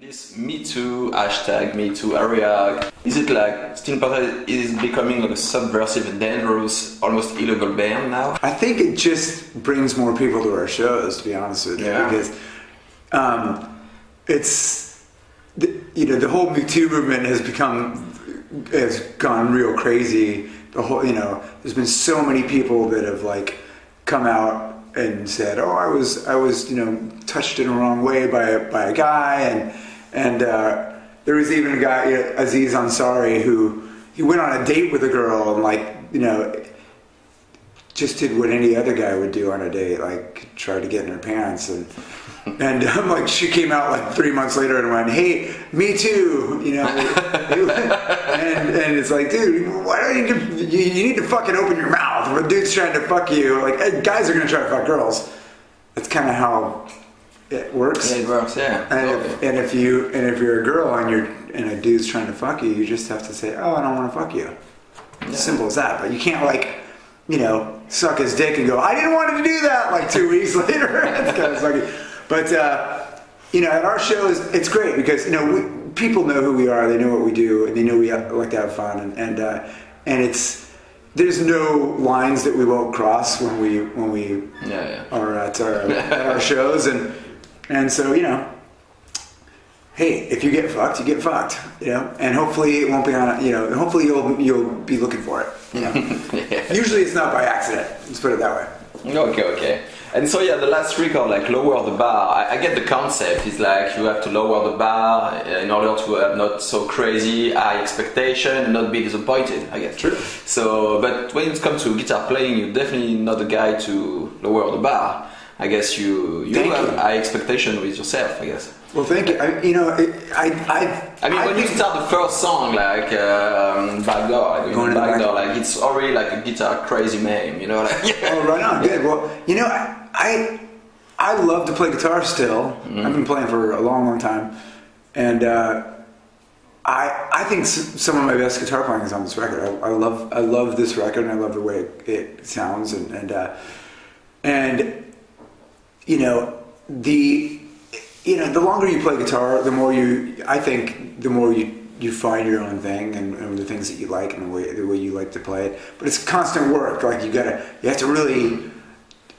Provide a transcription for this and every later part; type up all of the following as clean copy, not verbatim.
This MeToo hashtag, MeToo area, is it like Steel Panther is becoming like a subversive and dangerous, almost illegal band now? I think it just brings more people to our shows, to be honest with you, because it's, the whole MeToo movement has gone real crazy. The whole, there's been so many people that have like come out and said, "Oh, I was, touched in a wrong way by a guy," and there was even a guy, Aziz Ansari, who he went on a date with a girl and just did what any other guy would do on a date, like tried to get in her pants and she came out like 3 months later and went, "Hey, me too," and it's like, dude, why don't you need to fucking open your mouth. If a dude's trying to fuck you, guys are gonna try to fuck girls. That's kind of how it works. Yeah, it works. Yeah. And if you're a girl and a dude's trying to fuck you, you just have to say, "Oh, I don't want to fuck you." Yeah. Simple as that. But you can't suck his dick and go, "I didn't want to do that," like 2 weeks later. It's kind of sucky. But at our shows, it's great because people know who we are, they know what we do, and they know we like to have fun, and there's no lines that we won't cross when we are at our shows, and so hey, if you get fucked, you get fucked, and hopefully it won't be on, hopefully you'll be looking for it, Yeah. Usually it's not by accident. Let's put it that way. Okay. And so the last record, lower the bar. I get the concept. It's like you have to lower the bar in order to have not so crazy high expectation and not be disappointed, I guess. True. So, but when it comes to guitar playing, you're definitely not the guy to lower the bar. I guess you have high expectation with yourself, I guess. Well, thank you. When you start the first song, Backdoor, it's already like a guitar crazy name, Oh, right on. Good. Well, I love to play guitar still. Mm-hmm. I've been playing for a long, long time, and I think some of my best guitar playing is on this record. I love this record, and I love the way it sounds, the longer you play guitar, the more you find your own thing and the things that you like and the way you like to play it. But it's constant work. Like you have to really,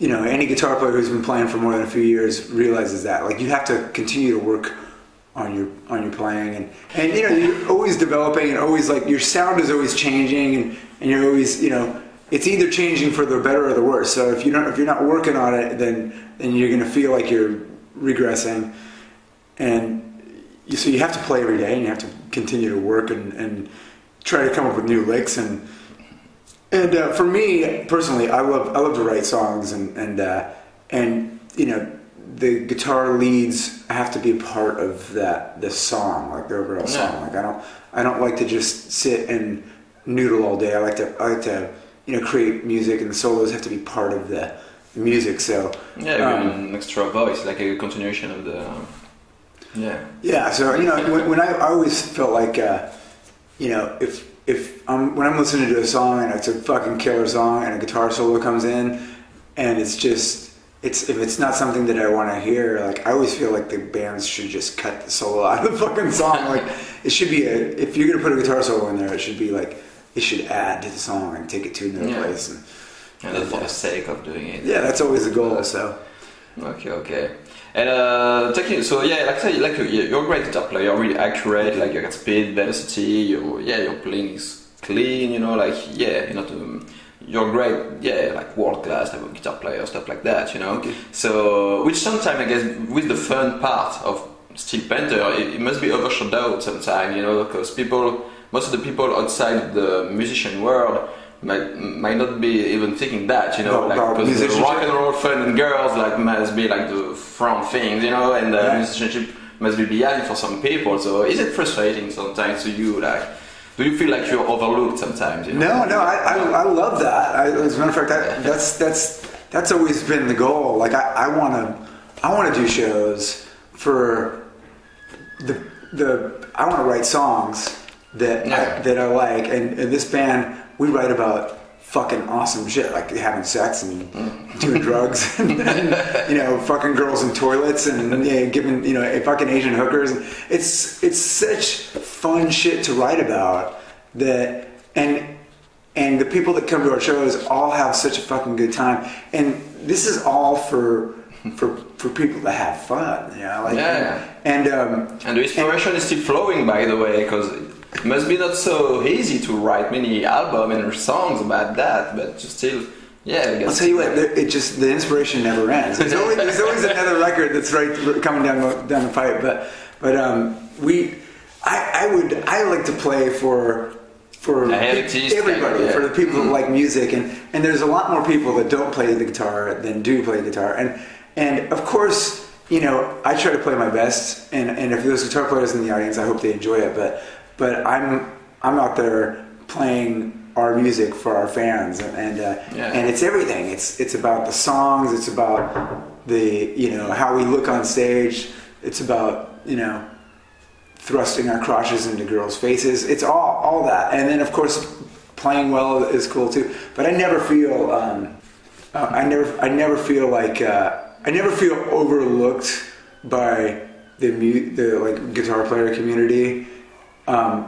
any guitar player who's been playing for more than a few years realizes that. Like you have to continue to work on your playing and you're always developing and always your sound is always changing and you're always it's either changing for the better or the worse. So if you're not working on it, then you're gonna feel like you're regressing, and so you have to play every day and you have to continue to work and try to come up with new licks and for me personally, I love to write songs and the guitar leads have to be a part of the song, like the overall song. Like I don't like to just sit and noodle all day. I like to create music, and the solos have to be part of the music. So an extra voice, like a continuation of the So when I always felt like when I'm listening to a song and it's a fucking killer song and a guitar solo comes in and if it's not something that I want to hear, I always feel like the bands should just cut the solo out of the fucking song. It should be if you're gonna put a guitar solo in there, it should be it should add to the song and take it to another place. And for the sake of doing it. Yeah, that's always the goal. So. Okay. And like I said, you're a great guitar player. You're really accurate. You got speed, velocity. Your playing is clean. You're great. World class type of guitar player, stuff like that. Okay. So, which sometimes I guess with the fun part of Steel Panther, it must be overshadowed sometimes. Because most of the people outside the musician world might not be even thinking that, because the rock and roll fun and girls must be the front things, and the musicianship must be behind for some people. So is it frustrating sometimes to you? Do you feel like you're overlooked sometimes? No, I love that. As a matter of fact, that's always been the goal. I want to do shows for I want to write songs that I like, and this band, we write about fucking awesome shit, like having sex and doing drugs and you know, fucking girls in toilets and giving, you know, fucking Asian hookers. It's such fun shit to write about that, and the people that come to our shows all have such a fucking good time, and this is all for people that have fun, you know, like, and the inspiration is still flowing, by the way, because it must be not so easy to write many albums and songs about that, but still, I guess. I'll tell you what, the inspiration never ends. There's always another record that's coming down the pipe, but I like to play for everybody, for the people who like music, and there's a lot more people that don't play the guitar than do play the guitar, and of course, you know, I try to play my best, and if there's guitar players in the audience, I hope they enjoy it, but I'm out there playing our music for our fans, and it's everything. It's about the songs, it's about the, you know, how we look on stage, it's about, you know, thrusting our crotches into girls' faces. It's all that, and then of course playing well is cool too. But I never feel I never feel overlooked by the like guitar player community.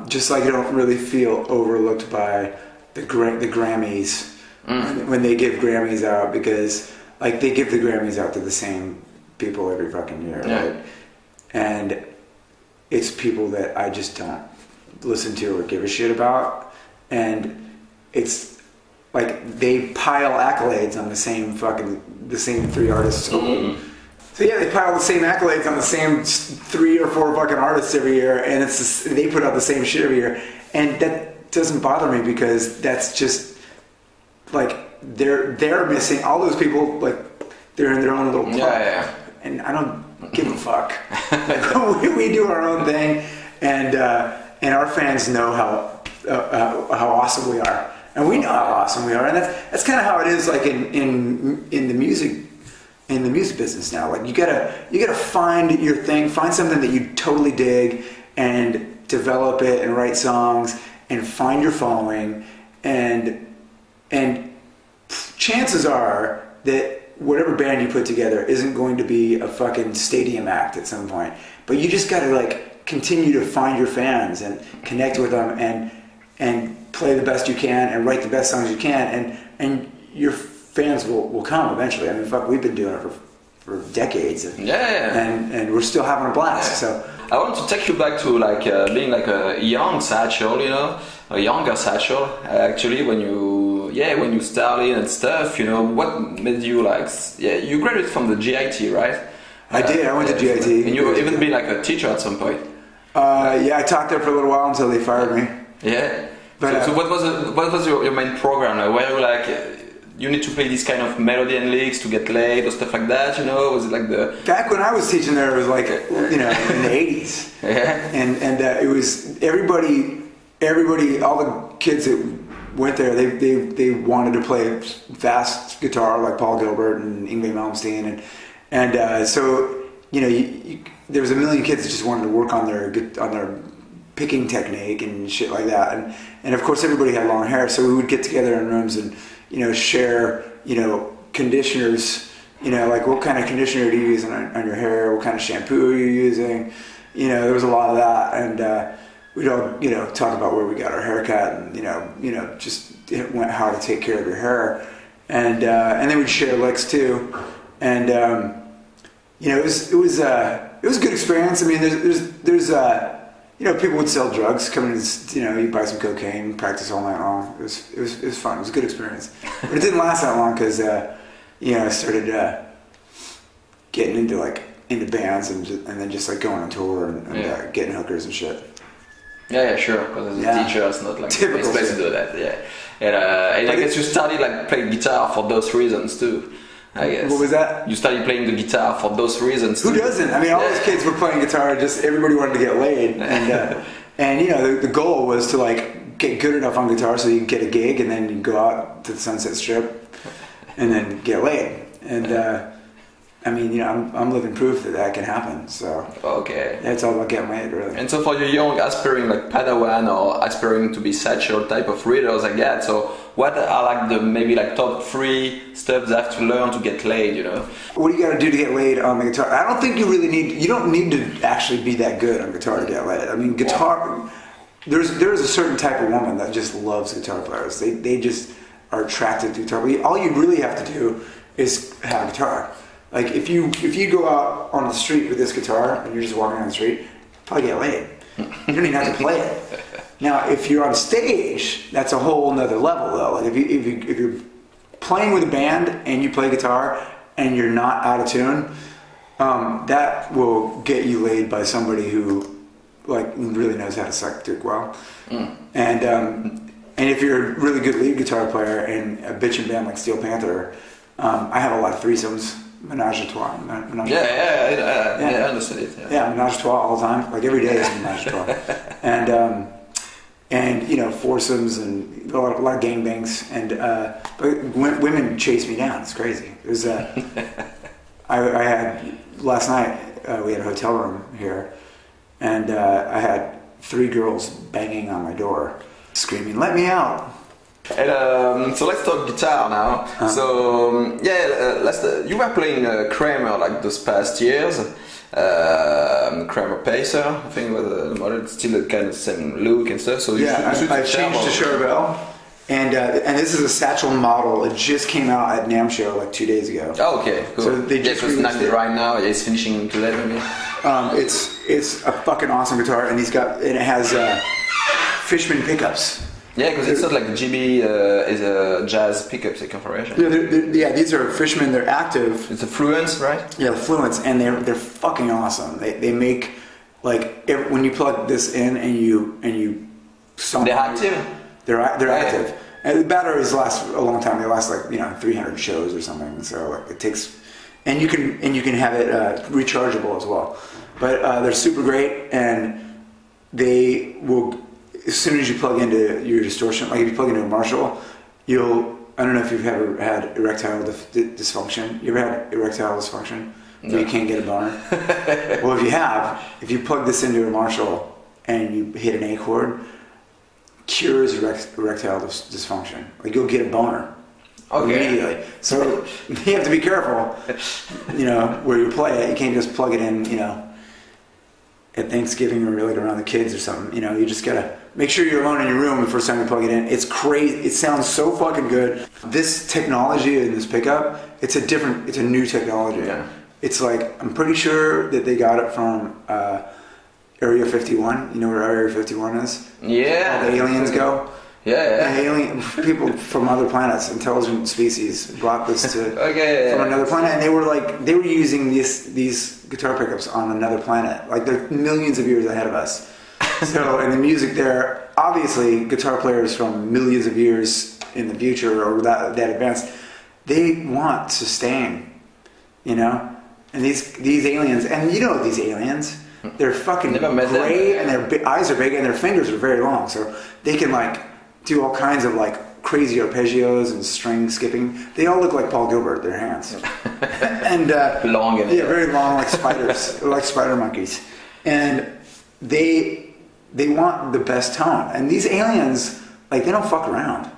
Just like I don't really feel overlooked by the Grammys when they give Grammys out, because like they give the Grammys out to the same people every fucking year, right? And it's people that I just don't listen to or give a shit about, and it's like they pile accolades on the same three artists. So yeah, they pile the same accolades on the same 3 or 4 fucking artists every year, and they put out the same shit every year, and that doesn't bother me, because that's just like they're missing all those people. Like they're in their own little club, and I don't give a fuck. we do our own thing, and our fans know how awesome we are, and we know how awesome we are, and that's kind of how it is, like in the music. In the music business now, like you gotta find your thing, find something that you totally dig, and develop it and write songs and find your following, and chances are that whatever band you put together isn't going to be a fucking stadium act at some point, but you just gotta like continue to find your fans and connect with them and play the best you can and write the best songs you can, and your fans will come eventually. I mean, fuck, we've been doing it for decades, and we're still having a blast. So I want to take you back to like being like a young Satchel, you know, a younger Satchel. Actually, when you started and stuff, you know, what made you like? Yeah, you graduated from the GIT, right? I did. I went to GIT, and you even been like a teacher at some point. Yeah, I taught there for a little while until they fired me. Yeah. But so what was your main program? Like, were you like? You need to play this kind of melody and licks to get laid or stuff like that, you know? Was it like the... Back when I was teaching there, it was like, you know, in the 80s. And it was everybody, all the kids that went there, they wanted to play fast guitar like Paul Gilbert and Yngwie Malmsteen. And so, you know, there was a million kids that just wanted to work on their picking technique and shit like that. And of course, everybody had long hair, so we would get together in rooms and, you know, share, you know, conditioners, you know, like what kind of conditioner do you use on your hair, what kind of shampoo are you using, you know, there was a lot of that, and we'd all, you know, talk about where we got our hair cut, and you know, just how to take care of your hair, and then we'd share licks too, and you know, it was a good experience. I mean, there's you know, people would sell drugs, come in, you know, you buy some cocaine, practice all night long. It was fun. It was a good experience. But it didn't last that long because, you know, I started getting into bands and then just like going on tour and getting hookers and shit. Yeah, sure. Because as a teacher, it's not like the best place to do that. Yeah, and I guess you started like playing guitar for those reasons too. I guess. What was that? You started playing the guitar for those reasons. Who doesn't? I mean, all those kids were playing guitar. Just everybody wanted to get laid, and you know, the goal was to like get good enough on guitar so you can get a gig, and then you go out to the Sunset Strip, and then get laid. And I mean, you know, I'm living proof that can happen. So okay, it's all about getting laid, really. And so for your young aspiring like Padawan or aspiring to be Satchel type of readers, I get. So what are like the maybe like top 3 steps I have to learn to get laid, you know? What do you got to do to get laid on the guitar? I don't think you really need. You don't need to actually be that good on guitar to get laid. I mean, guitar. There's a certain type of woman that just loves guitar players. They just are attracted to guitar. All you really have to do is have a guitar. Like if you go out on the street with this guitar and you're just walking down the street, you'll probably get laid. You don't even have to play it. Now, if you're on stage, that's a whole nother level though. Like if you're playing with a band and you play guitar and you're not out of tune, that will get you laid by somebody who like really knows how to suck dick well. And if you're a really good lead guitar player and a bitchin' band like Steel Panther, I have a lot of threesomes, menage a trois. I understood it. Yeah, menage a trois all the time. Like every day is menage a trois. And you know, foursomes and a lot of gangbangs. And but women chase me down. It's crazy. There's I had last night. We had a hotel room here, and I had 3 girls banging on my door, screaming, "Let me out!" And so let's talk guitar now. So you were playing Kramer like those past years. Kramer Pacer, I think was the model. It's still the kind of same look and stuff. So I changed to Charvel, and this is a Satchel model. It just came out at NAMM show like 2 days ago. Oh, okay, cool. So they just released it right now. It's finishing today, maybe. It's a fucking awesome guitar, and it has Fishman pickups. Yeah, because it's not like the GB is a jazz pickups configuration. Yeah, these are Fishman. They're active. It's a Fluence, right? Yeah, the Fluence, and they're fucking awesome. They make like when you plug this in and you. They're active. They're active, and the batteries last a long time. They last like 300 shows or something. So like, it takes, and you can have it rechargeable as well. But they're super great, and they will. As soon as you plug into your distortion, like if you plug into a Marshall, I don't know if you've ever had erectile dysfunction. You ever had erectile dysfunction? No. You can't get a boner? Well, if you plug this into a Marshall and you hit an A chord, cures erectile dysfunction. Like you'll get a boner immediately. So you have to be careful, where you play it. You can't just plug it in, at Thanksgiving or like around the kids or something. You just gotta make sure you're alone in your room the first time you plug it in. It's crazy. It sounds so fucking good. This technology in this pickup, it's a new technology. Yeah. It's like, I'm pretty sure that they got it from Area 51. You know where Area 51 is? Yeah. All the aliens go. Yeah. Alien people from other planets, intelligent species, brought this to from another planet, and they were using these guitar pickups on another planet. Like they're millions of years ahead of us. So, and the music there, obviously, guitar players from millions of years in the future or that advanced, they want sustain, And these aliens, and these aliens, they're fucking gray, and their eyes are big, and their fingers are very long, so they can do all kinds of crazy arpeggios and string skipping. They all look like Paul Gilbert, their hands. And long and very long, like spiders, like spider monkeys. And they want the best tone. And these aliens, they don't fuck around.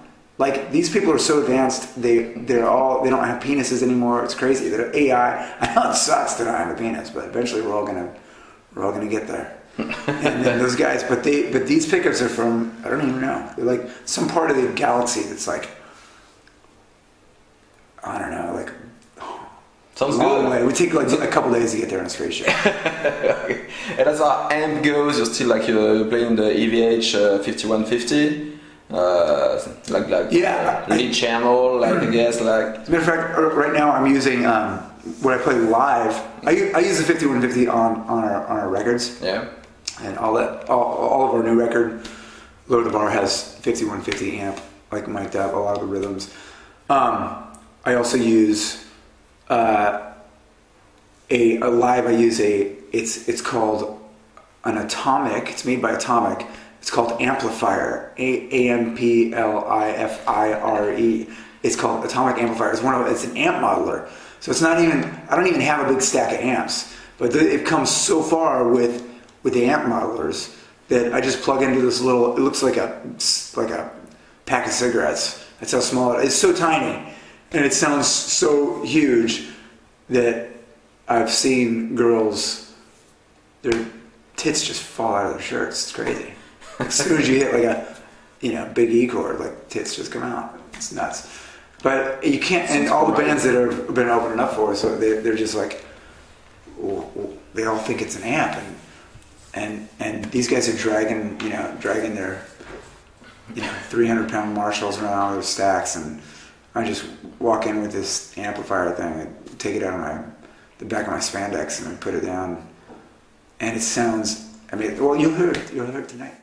These people are so advanced, they don't have penises anymore. It's crazy. They're AI. I know it sucks to not have a penis, but eventually we're all gonna get there. And then those guys, but these pickups are from, I don't even know. They're like some part of the galaxy that's I don't know, sounds good. Way. It would take a couple days to get there in a spaceship. Okay. And as our amp goes, you're still you're playing the EVH 5150. Lead channel, I guess. As a matter of fact, right now I'm using when I play live. I use the 5150 on our records. Yeah. And all of our new record, Low to the Bar has 5150 amp mic'd up, a lot of the rhythms. I also use it's called an Atomic. It's made by Atomic. It's called Amplifire, Amplifire. It's called Atomic Amplifier. It's an amp modeler. So it's not even. I don't even have a big stack of amps, but it comes so far with the amp modelers that I just plug into this little. It looks like a pack of cigarettes, That's how small it is. It's so tiny, and it sounds so huge that I've seen girls, their tits just fall out of their shirts. It's crazy. As soon as you hit like a big E chord, like tits just come out. It's nuts. But you can't, and all the bands that have been opening up for us, so they're just like, they all think it's an amp, and these guys are dragging their 300-pound Marshalls around with stacks, and I just walk in with this amplifier thing, and take it out of the back of my spandex, and I put it down, and it sounds. I mean, well, you'll hear it tonight.